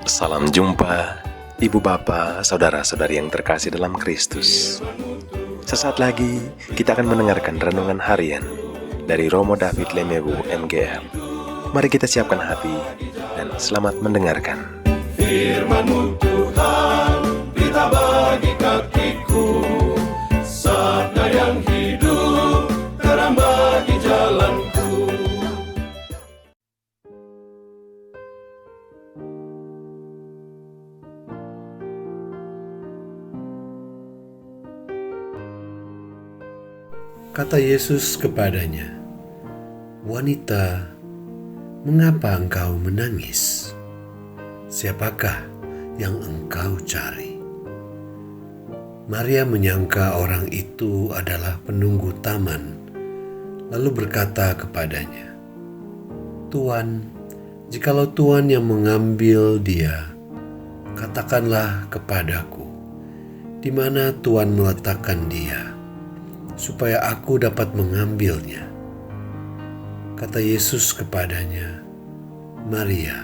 Salam jumpa, Ibu Bapa, Saudara-saudari yang terkasih dalam Kristus. Sesaat lagi kita akan mendengarkan renungan harian dari Romo David Lemewu MGR. Mari kita siapkan hati dan selamat mendengarkan. Firman-Mu Tuhan, berita bagi kakiku, sabda yang hidup, terang bagi jalanku. Kata Yesus kepadanya, "Wanita, mengapa engkau menangis? Siapakah yang engkau cari?" Maria menyangka orang itu adalah penunggu taman, lalu berkata kepadanya, "Tuan, jikalau Tuan yang mengambil dia, katakanlah kepadaku, di mana Tuan meletakkan dia, supaya aku dapat mengambilnya." Kata Yesus kepadanya, "Maria."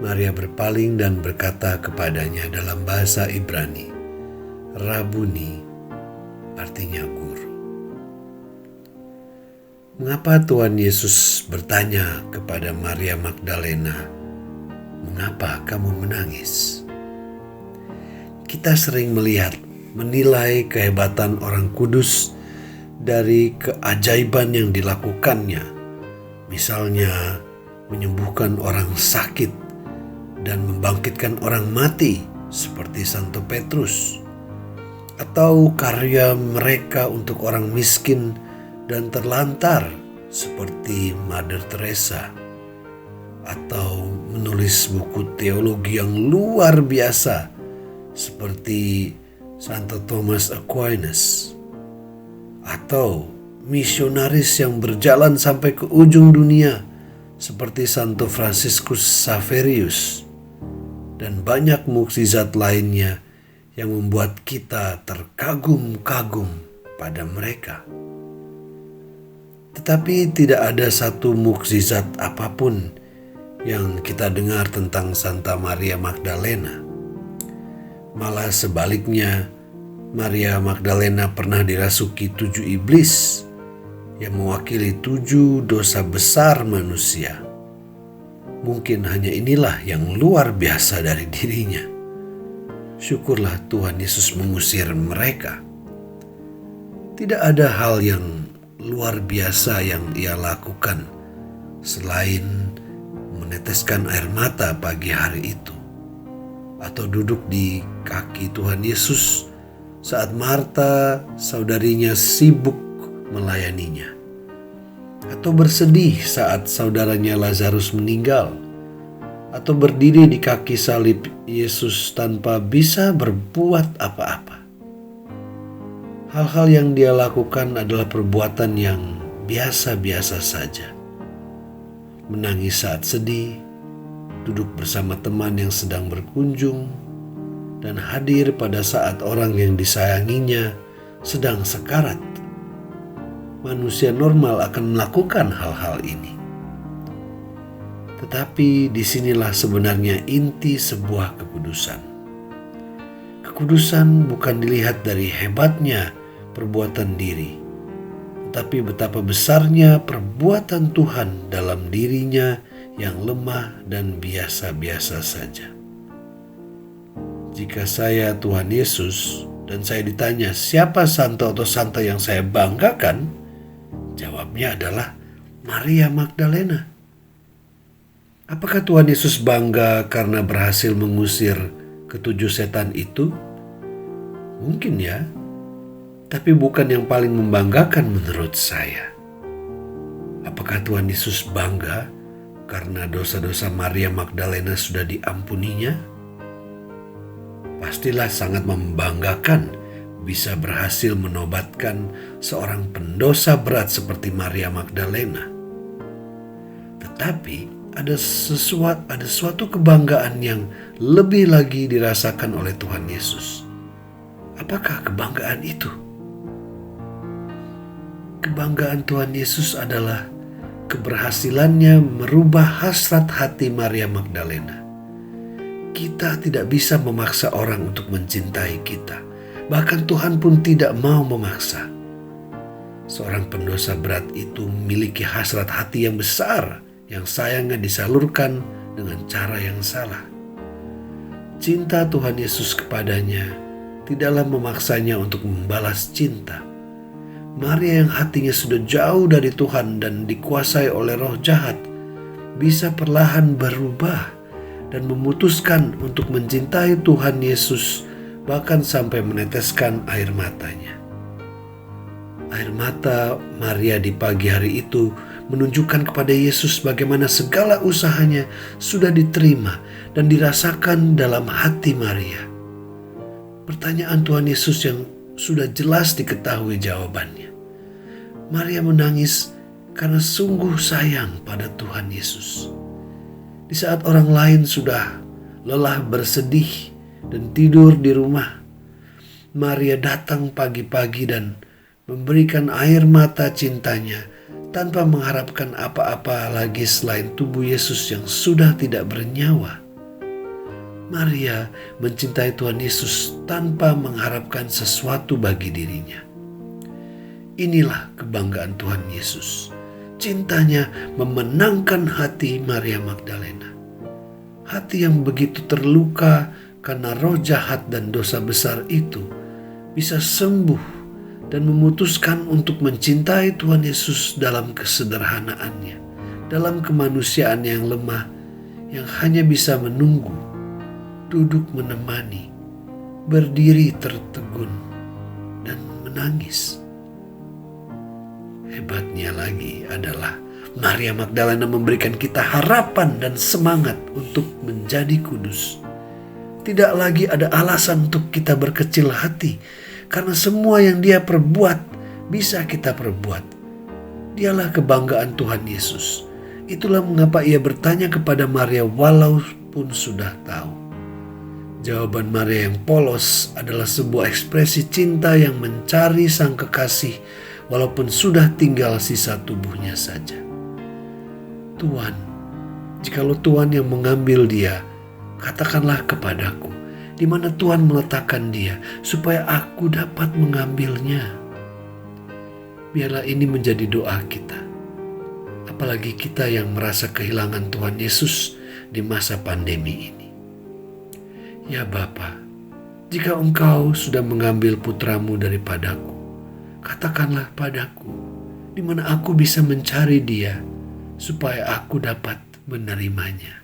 Maria berpaling dan berkata kepadanya dalam bahasa Ibrani, "Rabuni," artinya guru. Mengapa Tuhan Yesus bertanya kepada Maria Magdalena, "Mengapa kamu menangis?" Kita sering menilai kehebatan orang kudus dari keajaiban yang dilakukannya, misalnya menyembuhkan orang sakit dan membangkitkan orang mati seperti Santo Petrus, atau karya mereka untuk orang miskin dan terlantar seperti Mother Teresa, atau menulis buku teologi yang luar biasa seperti Santo Thomas Aquinas, atau misionaris yang berjalan sampai ke ujung dunia seperti Santo Franciscus Xaverius, dan banyak mukjizat lainnya yang membuat kita terkagum-kagum pada mereka. Tetapi tidak ada satu mukjizat apapun yang kita dengar tentang Santa Maria Magdalena. Malah sebaliknya, Maria Magdalena pernah dirasuki 7 iblis yang mewakili 7 dosa besar manusia. Mungkin hanya inilah yang luar biasa dari dirinya. Syukurlah Tuhan Yesus mengusir mereka. Tidak ada hal yang luar biasa yang ia lakukan selain meneteskan air mata pagi hari itu, atau duduk di kaki Tuhan Yesus saat Marta, saudarinya, sibuk melayaninya, atau bersedih saat saudaranya Lazarus meninggal, atau berdiri di kaki salib Yesus tanpa bisa berbuat apa-apa. Hal-hal yang dia lakukan adalah perbuatan yang biasa-biasa saja. Menangis saat sedih, duduk bersama teman yang sedang berkunjung, dan hadir pada saat orang yang disayanginya sedang sekarat. Manusia normal akan melakukan hal-hal ini. Tetapi disinilah sebenarnya inti sebuah kekudusan. Kekudusan bukan dilihat dari hebatnya perbuatan diri, tetapi betapa besarnya perbuatan Tuhan dalam dirinya yang lemah dan biasa-biasa saja. Jika saya Tuhan Yesus dan saya ditanya siapa santo atau santa yang saya banggakan, jawabnya adalah Maria Magdalena. Apakah Tuhan Yesus bangga karena berhasil mengusir ke-7 setan itu? Mungkin ya, tapi bukan yang paling membanggakan menurut saya. Apakah Tuhan Yesus bangga karena dosa-dosa Maria Magdalena sudah diampuninya? Pastilah sangat membanggakan bisa berhasil menobatkan seorang pendosa berat seperti Maria Magdalena. Tetapi ada suatu kebanggaan yang lebih lagi dirasakan oleh Tuhan Yesus. Apakah kebanggaan itu? Kebanggaan Tuhan Yesus adalah keberhasilannya merubah hasrat hati Maria Magdalena Kita tidak bisa memaksa orang untuk mencintai kita. Bahkan Tuhan pun tidak mau memaksa. Seorang pendosa berat itu memiliki hasrat hati yang besar yang sayangnya disalurkan dengan cara yang salah. Cinta Tuhan Yesus kepadanya tidaklah memaksanya untuk membalas cinta. Maria yang hatinya sudah jauh dari Tuhan dan dikuasai oleh roh jahat bisa perlahan berubah dan memutuskan untuk mencintai Tuhan Yesus, bahkan sampai meneteskan air matanya. Air mata Maria di pagi hari itu menunjukkan kepada Yesus bagaimana segala usahanya sudah diterima dan dirasakan dalam hati Maria. Pertanyaan Tuhan Yesus yang sudah jelas diketahui jawabannya. Maria menangis karena sungguh sayang pada Tuhan Yesus. Di saat orang lain sudah lelah bersedih dan tidur di rumah, Maria datang pagi-pagi dan memberikan air mata cintanya tanpa mengharapkan apa-apa lagi selain tubuh Yesus yang sudah tidak bernyawa. Maria mencintai Tuhan Yesus tanpa mengharapkan sesuatu bagi dirinya. Inilah kebanggaan Tuhan Yesus. Cintanya memenangkan hati Maria Magdalena. Hati yang begitu terluka karena roh jahat dan dosa besar itu bisa sembuh dan memutuskan untuk mencintai Tuhan Yesus dalam kesederhanaannya, dalam kemanusiaan yang lemah, yang hanya bisa menunggu, duduk menemani, berdiri tertegun, dan menangis. Hebatnya lagi adalah Maria Magdalena memberikan kita harapan dan semangat untuk menjadi kudus. Tidak lagi ada alasan untuk kita berkecil hati, karena semua yang Dia perbuat bisa kita perbuat. Dialah kebanggaan Tuhan Yesus. Itulah mengapa Ia bertanya kepada Maria walaupun sudah tahu. Jawaban Maria yang polos adalah sebuah ekspresi cinta yang mencari sang kekasih walaupun sudah tinggal sisa tubuhnya saja. Tuhan, jikalau Tuhan yang mengambil dia, katakanlah kepadaku di mana Tuhan meletakkan dia supaya aku dapat mengambilnya. Biarlah ini menjadi doa kita, apalagi kita yang merasa kehilangan Tuhan Yesus di masa pandemi ini. Ya Bapa, jika Engkau sudah mengambil putramu daripadaku, katakanlah padaku di mana aku bisa mencari dia supaya aku dapat menerimanya.